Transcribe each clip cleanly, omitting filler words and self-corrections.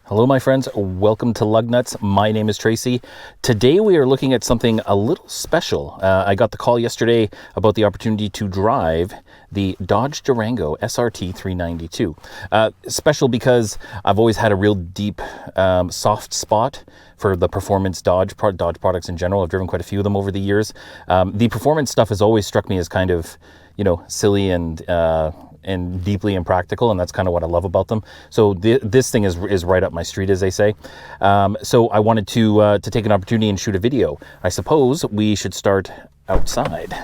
Hello my friends, welcome to Lug Nuts. My name is Tracy. Today we are looking at something a little special. I got the call yesterday about the opportunity to drive the Dodge Durango SRT 392. Special because I've always had a real deep soft spot for the performance Dodge products in general. I've driven quite a few of them over the years. The performance stuff has always struck me as kind of, silly and deeply impractical, and that's kind of what I love about them. So this thing is right up my street, as they say. So I wanted to take an opportunity and shoot a video. I suppose we should start outside.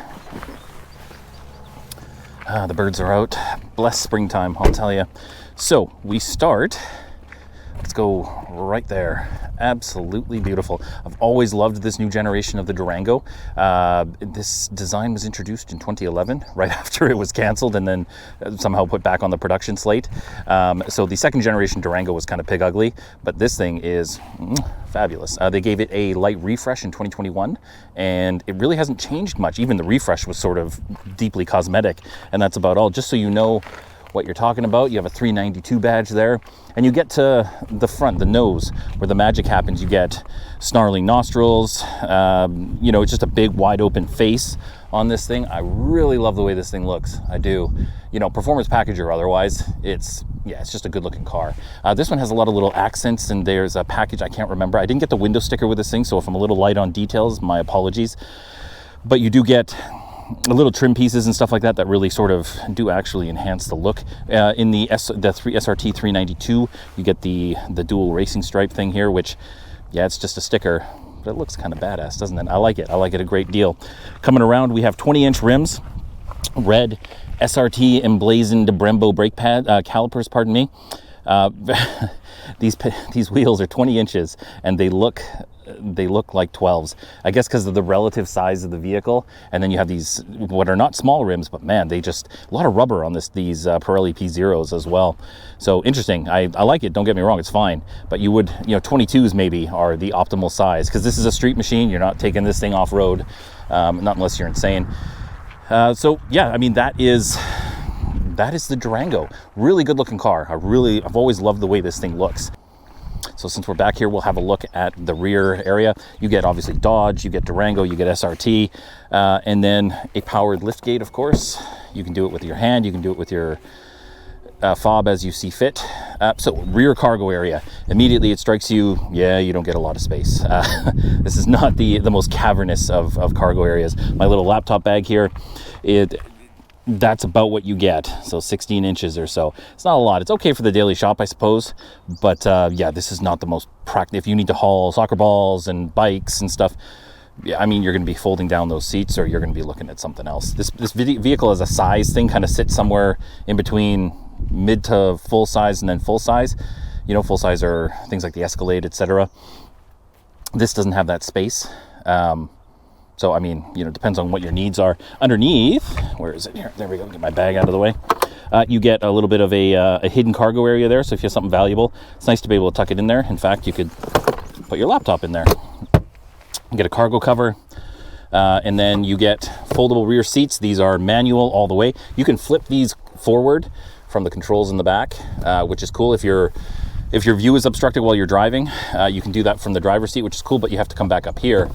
The birds are out. Bless springtime, I'll tell you. So we start. Let's go right there. Absolutely beautiful. I've always loved this new generation of the Durango. This design was introduced in 2011, right after it was canceled and then somehow put back on the production slate. So the second generation Durango was kind of pig ugly, but this thing is fabulous. They gave it a light refresh in 2021, and it really hasn't changed much. Even the refresh was sort of deeply cosmetic, and that's about all. Just so you know what you're talking about, you have a 392 badge there, and you get to the front, the nose, where the magic happens. You get snarling nostrils. It's just a big wide open face on this thing. I really love the way this thing looks. I do. Performance package or otherwise, it's just a good looking car. This one has a lot of little accents, and there's a package I can't remember. I didn't get the window sticker with this thing, so if I'm a little light on details, my apologies. But you do get little trim pieces and stuff like that really sort of do actually enhance the look. In the SRT 392, you get the dual racing stripe thing here, which, it's just a sticker, but it looks kind of badass, doesn't it? I like it a great deal. Coming around, we have 20-inch rims, red SRT emblazoned Brembo brake pad calipers, pardon me. These wheels are 20 inches, and they look like 12s, I guess because of the relative size of the vehicle. And then you have these what are not small rims, but man, a lot of rubber on these Pirelli P0s as well. So interesting. I like it, don't get me wrong, it's fine, but you would 22s maybe are the optimal size, because this is a street machine. You're not taking this thing off road, not unless you're insane. That is the Durango. Really good looking car. I've always loved the way this thing looks. So since we're back here, we'll have a look at the rear area. You get obviously Dodge, you get Durango, you get SRT, and then a powered liftgate, of course. You can do it with your hand, you can do it with your fob as you see fit. So rear cargo area. Immediately it strikes you, you don't get a lot of space. This is not the most cavernous of cargo areas. My little laptop bag here, that's about what you get. So 16 inches or so. It's not a lot. It's okay for the daily shop, I suppose. But this is not the most practical. If you need to haul soccer balls and bikes and stuff, you're going to be folding down those seats, or you're going to be looking at something else. This vehicle as a size thing kind of sits somewhere in between mid to full size and then full size. Full size are things like the Escalade, etc. This doesn't have that space. So, depends on what your needs are. Underneath, where is it here? There we go, get my bag out of the way. You get a little bit of a hidden cargo area there, so if you have something valuable, it's nice to be able to tuck it in there. In fact, you could put your laptop in there. You get a cargo cover, and then you get foldable rear seats. These are manual all the way. You can flip these forward from the controls in the back, which is cool. If your view is obstructed while you're driving, you can do that from the driver's seat, which is cool, but you have to come back up here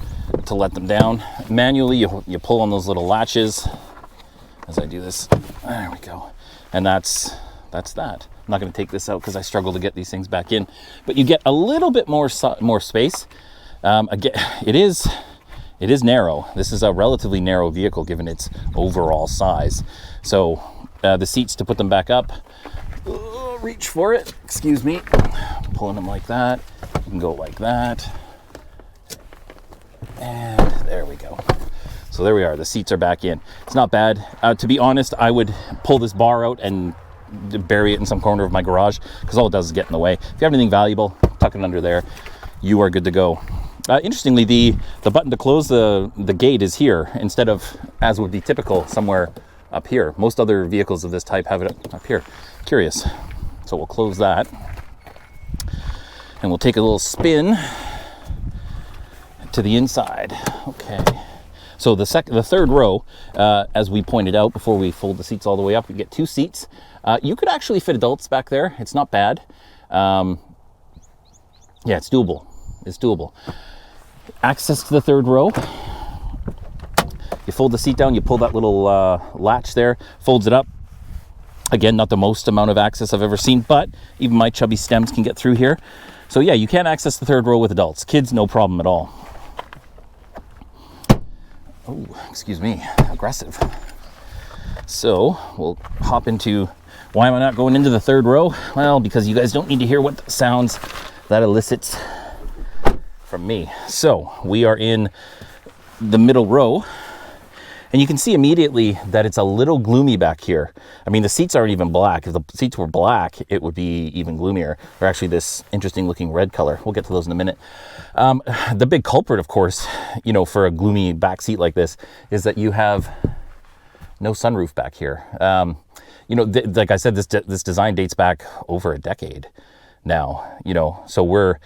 to let them down. Manually, you pull on those little latches as I do this. There we go. And that's that. I'm not going to take this out because I struggle to get these things back in, but you get a little bit more space. Again, it is narrow. This is a relatively narrow vehicle given its overall size. So the seats, to put them back up, reach for it, excuse me, pulling them like that. You can go like that, and there we go. So there we are, the seats are back in. It's not bad. To be honest, I would pull this bar out and bury it in some corner of my garage, because all it does is get in the way. If you have anything valuable, tuck it under there, you are good to go. Interestingly, the button to close the gate is here, instead of, as would be typical, somewhere up here. Most other vehicles of this type have it up here. Curious. So we'll close that, and we'll take a little spin to the inside. Okay. So the third row, as we pointed out before we fold the seats all the way up, you get 2 seats. You could actually fit adults back there. It's not bad. Yeah, it's doable. It's doable. Access to the third row. You fold the seat down, you pull that little latch there, folds it up. Again, not the most amount of access I've ever seen, but even my chubby stems can get through here. So yeah, you can access the third row with adults. Kids, no problem at all. Oh, excuse me, aggressive. So we'll hop into, why am I not going into the third row? Well, because you guys don't need to hear what sounds that elicits from me. So we are in the middle row, and you can see immediately that it's a little gloomy back here. I mean, the seats aren't even black. If the seats were black, it would be even gloomier. They're actually this interesting looking red color. We'll get to those in a minute. The big culprit, of course, you know, for a gloomy back seat like this is that you have no sunroof back here. You know, like I said, this design dates back over a decade now, you know, so we're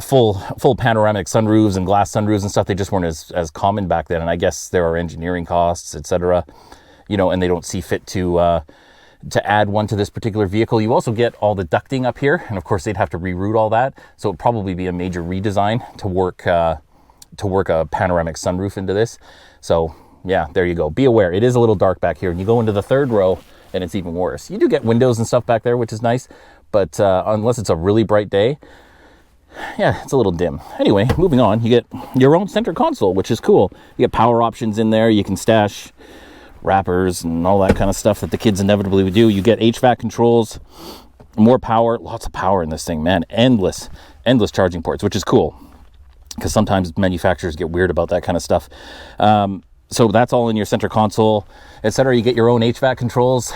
full panoramic sunroofs and glass sunroofs and stuff. They just weren't as common back then. And I guess there are engineering costs, etc., you know, and they don't see fit to add one to this particular vehicle. You also get all the ducting up here, and of course they'd have to reroute all that. So it'd probably be a major redesign to work a panoramic sunroof into this. So yeah, there you go. Be aware, it is a little dark back here, and you go into the third row and it's even worse. You do get windows and stuff back there, which is nice, but unless it's a really bright day, yeah, it's a little dim. Anyway, moving on, you get your own center console, which is cool. You get power options in there. You can stash wrappers and all that kind of stuff that the kids inevitably would do. You get HVAC controls, more power, lots of power in this thing, man. Endless charging ports, which is cool, because sometimes manufacturers get weird about that kind of stuff. So that's all in your center console, etc. You get your own HVAC controls.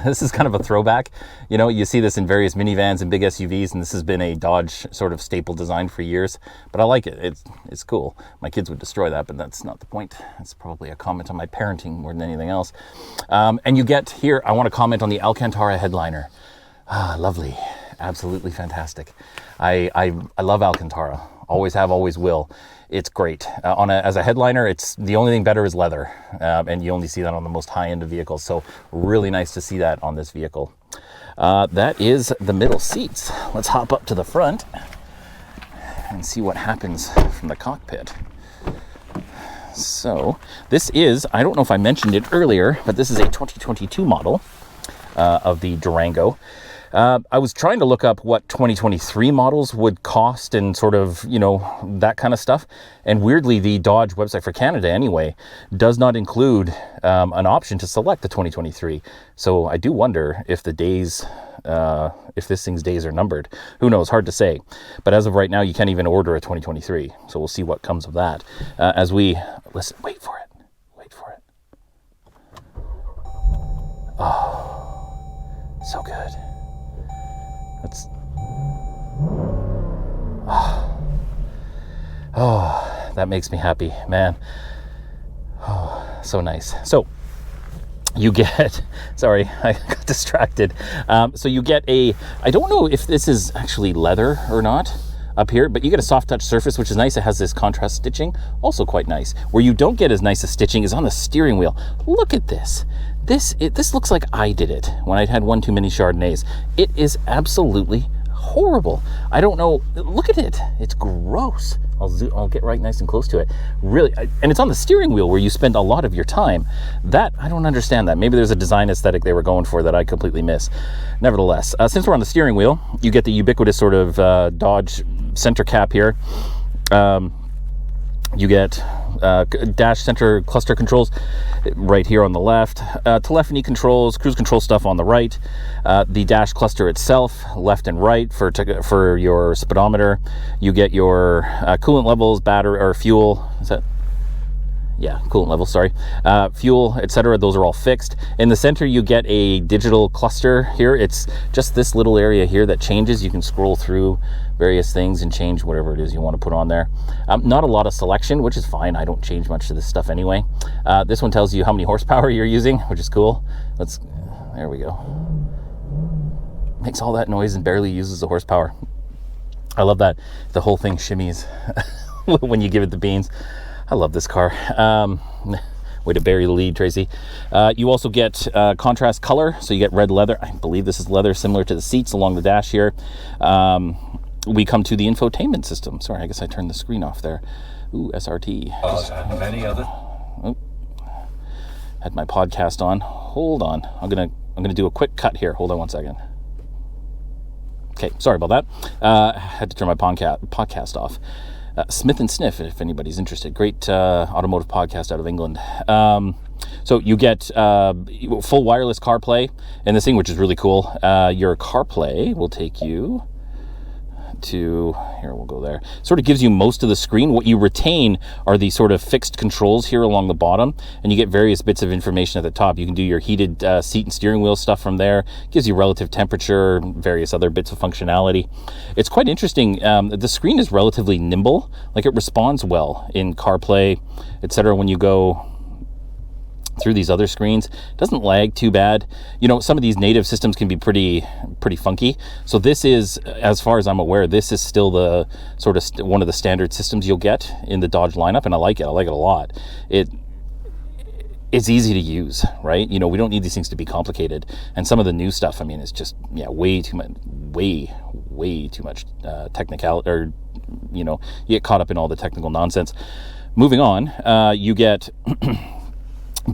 This is kind of a throwback. You know, you see this in various minivans and big SUVs, and this has been a Dodge sort of staple design for years. But I like it. It's cool. My kids would destroy that, but that's not the point. It's probably a comment on my parenting more than anything else. And you get here, I want to comment on the Alcantara headliner. Ah, lovely. Absolutely fantastic. I love Alcantara. Always have, always will. It's great. As a headliner, it's the only thing better is leather, and you only see that on the most high end of vehicles. So really nice to see that on this vehicle. That is the middle seats. Let's hop up to the front and see what happens from the cockpit. So this is, I don't know if I mentioned it earlier, but this is a 2022 model of the Durango. I was trying to look up what 2023 models would cost and sort of, you know, that kind of stuff. And weirdly, the Dodge website for Canada anyway does not include an option to select the 2023. So I do wonder if the days, if this thing's days are numbered. Who knows? Hard to say. But as of right now, you can't even order a 2023. So we'll see what comes of that as we listen. Wait for it. Wait for it. Oh, so good. Oh, that makes me happy, man. Oh, so nice. So you get, sorry, I got distracted. So you get I don't know if this is actually leather or not up here, but you get a soft touch surface, which is nice. It has this contrast stitching, also quite nice. Where you don't get as nice a stitching is on the steering wheel. Look at this. This looks like I did it when I'd had one too many Chardonnays. It is absolutely horrible. I don't know. Look at it. It's gross. I'll get right nice and close to it. Really, and it's on the steering wheel where you spend a lot of your time. That, I don't understand that. Maybe there's a design aesthetic they were going for that I completely miss. Nevertheless, since we're on the steering wheel, you get the ubiquitous sort of Dodge center cap here. You get dash center cluster controls right here on the left, telephony controls, cruise control stuff on the right, the dash cluster itself left and right for your speedometer. You get your coolant levels, battery or fuel. Is that? Yeah, coolant levels, sorry. Fuel, etc. Those are all fixed. In the center, you get a digital cluster here. It's just this little area here that changes. You can scroll through various things and change whatever it is you want to put on there. Not a lot of selection, which is fine. I don't change much to this stuff anyway. This one tells you how many horsepower you're using, which is cool. There we go. Makes all that noise and barely uses the horsepower. I love that. The whole thing shimmies when you give it the beans. I love this car. Way to bury the lead, Tracy. You also get contrast color, so you get red leather. I believe this is leather similar to the seats along the dash here. we come to the infotainment system. Sorry, I guess I turned the screen off there. Ooh, SRT. Many other. Oh, had my podcast on. Hold on. I'm gonna do a quick cut here. Hold on one second. Okay, sorry about that. Had to turn my podcast off. Smith and Sniff, if anybody's interested. Great automotive podcast out of England. So you get full wireless CarPlay in this thing, which is really cool. Your CarPlay will take you to, here, we'll go there. Sort of gives you most of the screen. What you retain are the sort of fixed controls here along the bottom, and you get various bits of information at the top. You can do your heated seat and steering wheel stuff from there. Gives you relative temperature, various other bits of functionality. It's quite interesting. The screen is relatively nimble. Like, it responds well in CarPlay, etc. when you go through these other screens. It doesn't lag too bad. You know, some of these native systems can be pretty funky. So this is, as far as I'm aware, this is still the sort of one of the standard systems you'll get in the Dodge lineup, and I like it. I like it a lot. It's easy to use, right? You know, we don't need these things to be complicated. And some of the new stuff, I mean, it's just, way too much technical, or, you know, you get caught up in all the technical nonsense. Moving on, you get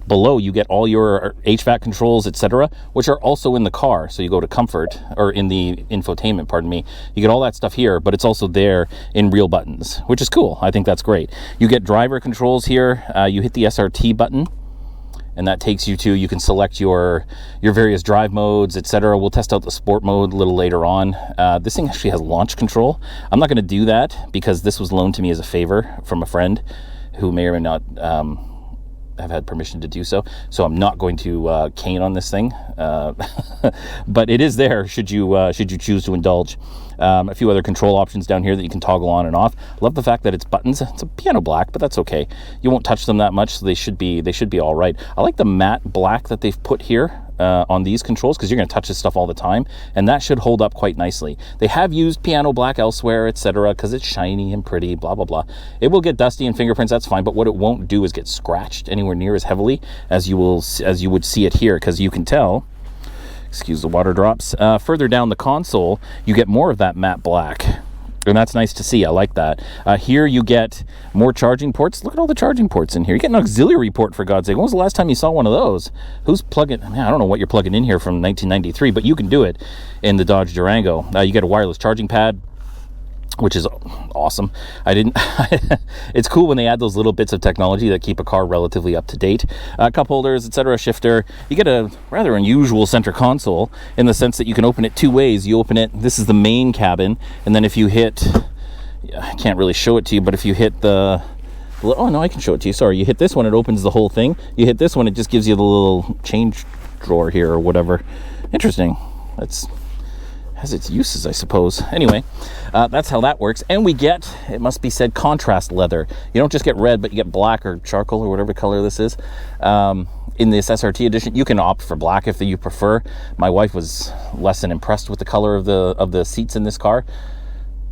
below, you get all your HVAC controls, etc., which are also in the car. So you go to comfort, or in the infotainment, pardon me, you get all that stuff here, but it's also there in real buttons, which is cool. I think that's great. You get driver controls here. You hit the SRT button, and that takes you to, you can select your various drive modes, etc. We'll test out the sport mode a little later on. This thing actually has launch control. I'm not going to do that because this was loaned to me as a favor from a friend who may or may not have had permission to do so. So I'm not going to cane on this thing, but it is there should you choose to indulge. A few other control options down here that you can toggle on and off. Love the fact that it's buttons. It's a piano black, but that's okay. You won't touch them that much, so they should be all right. I like the matte black that they've put here on these controls, because you're going to touch this stuff all the time, and that should hold up quite nicely. They have used piano black elsewhere, etc., because it's shiny and pretty, blah blah blah. It will get dusty and fingerprints, that's fine, but what it won't do is get scratched anywhere near as heavily as you would see it here, because you can tell, excuse the water drops, further down the console you get more of that matte black, and that's nice to see. I like that. Here you get more charging ports. Look at all the charging ports in here. You get an auxiliary port, for God's sake. When was the last time you saw one of those? Who's plugging? I mean, I don't know what you're plugging in here from 1993, but you can do it in the Dodge Durango. You get a wireless charging pad, which is awesome. It's cool when they add those little bits of technology that keep a car relatively up to date. Cup holders, etc., shifter. You get a rather unusual center console in the sense that you can open it two ways. You open it, this is the main cabin, and then if you hit, I can't really show it to you, but if you hit the, oh no, I can show it to you. Sorry, you hit this one, it opens the whole thing. You hit this one, it just gives you the little change drawer here or whatever. Interesting. That's has its uses, I suppose. Anyway, that's how that works. And we get, it must be said, contrast leather. You don't just get red, but you get black or charcoal or whatever color this is. In this SRT edition, you can opt for black if you prefer. My wife was less than impressed with the color of the seats in this car,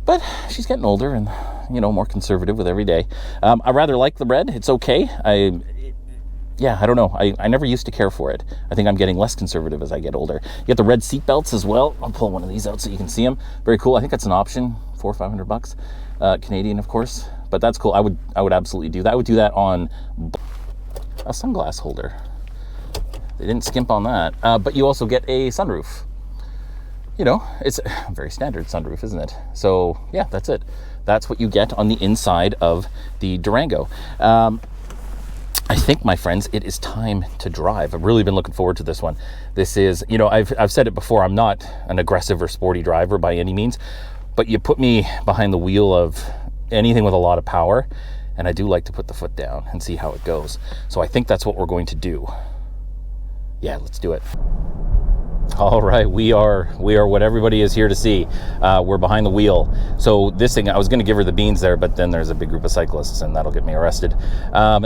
but she's getting older and, you know, more conservative with every day. I rather like the red. It's okay. I don't know. I never used to care for it. I think I'm getting less conservative as I get older. You get the red seat belts as well. I'll pull one of these out so you can see them. Very cool. I think that's an option, $400 or $500, Canadian, of course. But that's cool. I would absolutely do that. I would do that on a sunglass holder. They didn't skimp on that. But you also get a sunroof. You know, it's a very standard sunroof, isn't it? So yeah, that's it. That's what you get on the inside of the Durango. I think, my friends, it is time to drive. I've really been looking forward to this one. This is, you know, I've said it before, I'm not an aggressive or sporty driver by any means, but you put me behind the wheel of anything with a lot of power, and I do like to put the foot down and see how it goes. So I think that's what we're going to do. Yeah, let's do it. All right, we are what everybody is here to see. We're behind the wheel. So this thing, I was going to give her the beans there, but then there's a big group of cyclists, and that'll get me arrested.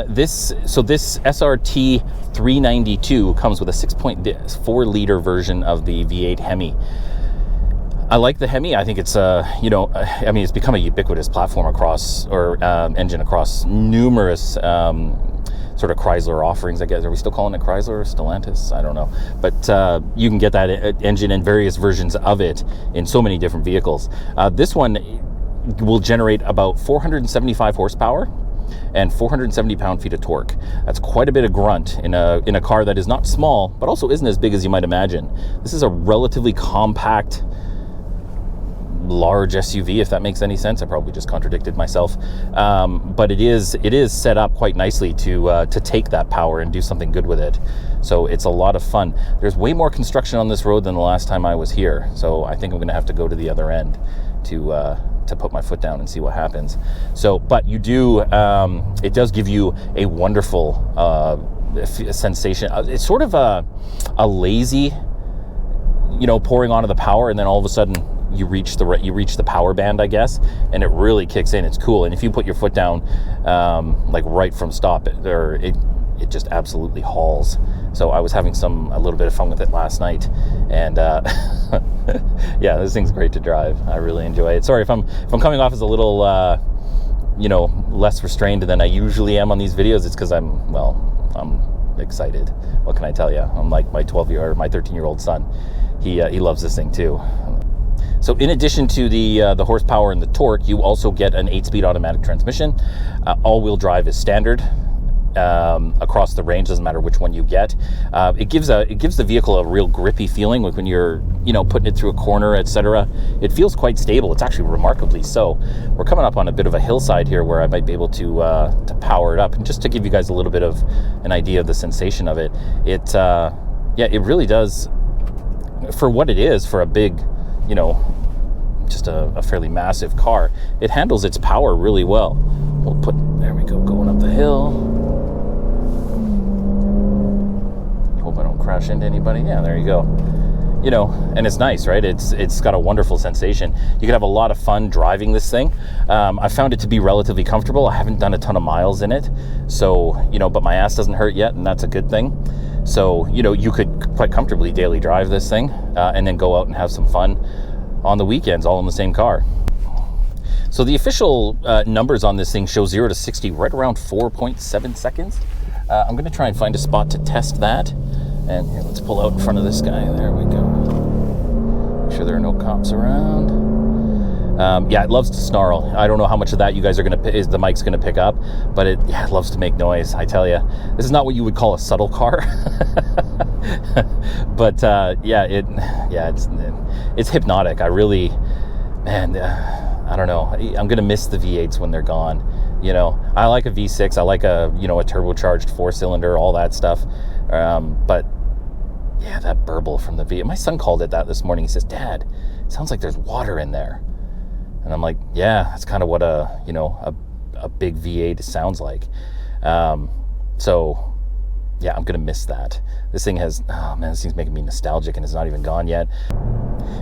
This SRT 392 comes with a 6.4 liter version of the V8 Hemi. I like the Hemi. I think it's it's become a ubiquitous platform across, or engine across numerous sort of Chrysler offerings, I guess. Are we still calling it Chrysler or Stellantis? I don't know. But you can get that engine and various versions of it in so many different vehicles. This one will generate about 475 horsepower and 470 pound-feet of torque. That's quite a bit of grunt in a car that is not small, but also isn't as big as you might imagine. This is a relatively compact, large SUV, if that makes any sense. I probably just contradicted myself, but it is set up quite nicely to take that power and do something good with it. So it's a lot of fun. There's way more construction on this road than the last time I was here, so I think I'm going to have to go to the other end to put my foot down and see what happens. So, but you do, it does give you a wonderful sensation. It's sort of a lazy, pouring onto the power, and then all of a sudden you reach the power band, I guess, and it really kicks in. It's cool. And if you put your foot down, like right from stop, it just absolutely hauls. So I was having a little bit of fun with it last night, and yeah, this thing's great to drive. I really enjoy it. Sorry if I'm coming off as a little less restrained than I usually am on these videos. It's because I'm excited. What can I tell you? I'm like my 13-year-old son. He loves this thing too. So in addition to the horsepower and the torque, you also get an 8-speed automatic transmission. All-wheel drive is standard across the range. Doesn't matter which one you get. It gives the vehicle a real grippy feeling when you're putting it through a corner, etc. It feels quite stable. It's actually remarkably so. We're coming up on a bit of a hillside here where I might be able to power it up, and just to give you guys a little bit of an idea of the sensation of it. It really does, for what it is, for a big, just a fairly massive car, it handles its power really well. There we go, going up the hill. Hope I don't crash into anybody. Yeah, there you go. And it's nice, right? It's got a wonderful sensation. You can have a lot of fun driving this thing. I found it to be relatively comfortable. I haven't done a ton of miles in it, so, but my ass doesn't hurt yet, and that's a good thing. So, you could quite comfortably daily drive this thing, and then go out and have some fun on the weekends, all in the same car. So the official numbers on this thing show 0 to 60 right around 4.7 seconds. I'm going to try and find a spot to test that. And here, let's pull out in front of this guy. There we go. Make sure there are no cops around. Yeah, it loves to snarl. I don't know how much of that you guys is the mic's gonna pick up, but it loves to make noise. I tell you, this is not what you would call a subtle car, but it's hypnotic. I really, I don't know. I'm gonna miss the V8s when they're gone. I like a V6. I like a turbocharged 4-cylinder, all that stuff. But yeah, that burble from the V8. My son called it that this morning. He says, "Dad, it sounds like there's water in there." And I'm like, yeah, that's kind of what a big V8 sounds like. So yeah, I'm gonna miss that. This thing this thing's making me nostalgic, and it's not even gone yet.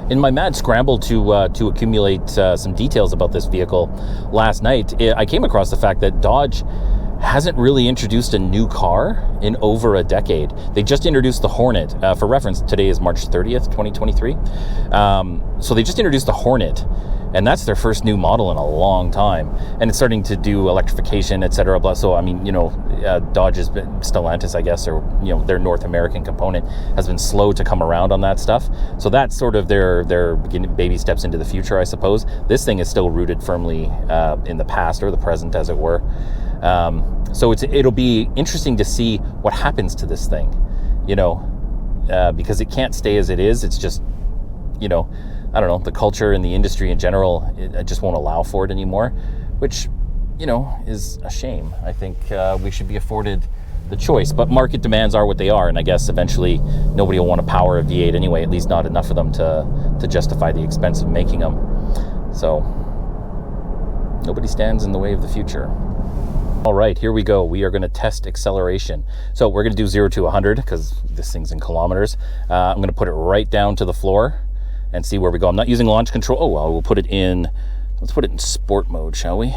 In my mad scramble to accumulate some details about this vehicle last night, I came across the fact that Dodge hasn't really introduced a new car in over a decade. They just introduced the Hornet. For reference, today is March 30th, 2023. So they just introduced the Hornet, and that's their first new model in a long time. And it's starting to do electrification, etc. So, Dodge has been, Stellantis, I guess, or, their North American component has been slow to come around on that stuff. So that's sort of their baby steps into the future, I suppose. This thing is still rooted firmly in the past, or the present, as it were. So it'll be interesting to see what happens to this thing, because it can't stay as it is. It's just, I don't know, the culture and the industry in general, it just won't allow for it anymore, which, is a shame. I think we should be afforded the choice, but market demands are what they are, and I guess eventually nobody will want to power a V8 anyway, at least not enough of them to justify the expense of making them. So nobody stands in the way of the future. All right, here we go. We are going to test acceleration. So we're going to do 0 to 100 because this thing's in kilometers. I'm going to put it right down to the floor and see where we go. I'm not using launch control. Oh, well, let's put it in sport mode, shall we?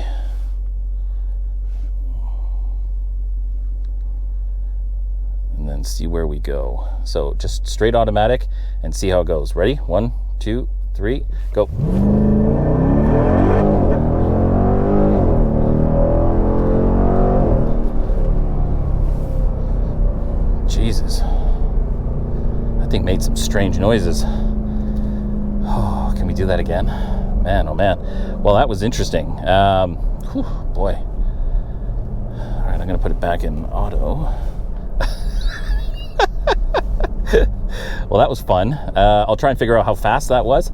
And then see where we go. So just straight automatic and see how it goes. Ready? 1, 2, 3, go. strange noises. Oh, can we do that again? Man, oh man. Well, that was interesting. Whew, boy. All right, I'm going to put it back in auto. Well, that was fun. I'll try and figure out how fast that was.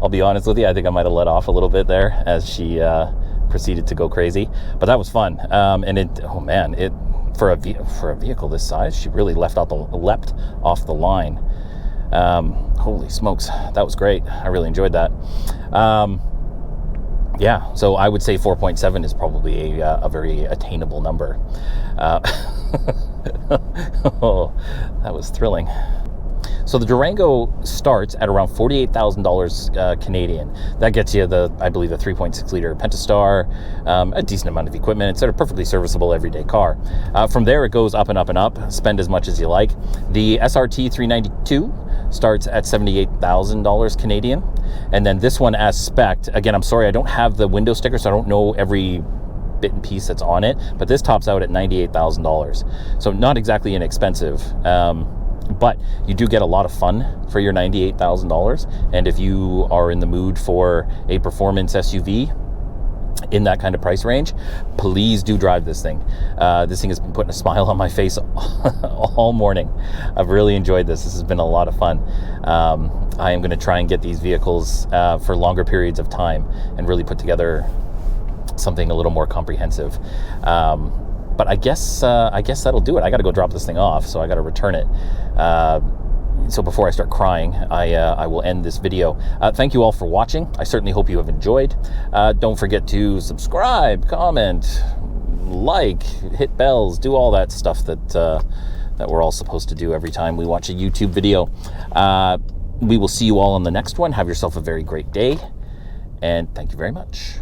I'll be honest with you, I think I might have let off a little bit there as she proceeded to go crazy. But that was fun. And it, oh man, it for a vehicle this size, she really leapt off the line. Holy smokes, that was great. I really enjoyed that. Yeah, so I would say 4.7 is probably a very attainable number. Oh, that was thrilling. So the Durango starts at around $48,000 Canadian. That gets you I believe the 3.6 liter Pentastar, a decent amount of equipment. It's a perfectly serviceable everyday car. From there, it goes up and up and up. Spend as much as you like. The SRT 392 starts at $78,000 Canadian. And then this one as spec, again, I'm sorry, I don't have the window sticker, so I don't know every bit and piece that's on it, but this tops out at $98,000. So not exactly inexpensive. But you do get a lot of fun for your $98,000. And if you are in the mood for a performance SUV in that kind of price range, please do drive this thing. This thing has been putting a smile on my face all morning. I've really enjoyed this. This has been a lot of fun. I am going to try and get these vehicles for longer periods of time and really put together something a little more comprehensive. But I guess that'll do it. I got to go drop this thing off, so I got to return it. So before I start crying, I will end this video. Thank you all for watching. I certainly hope you have enjoyed. Don't forget to subscribe, comment, like, hit bells, do all that stuff that we're all supposed to do every time we watch a YouTube video. We will see you all on the next one. Have yourself a very great day, and thank you very much.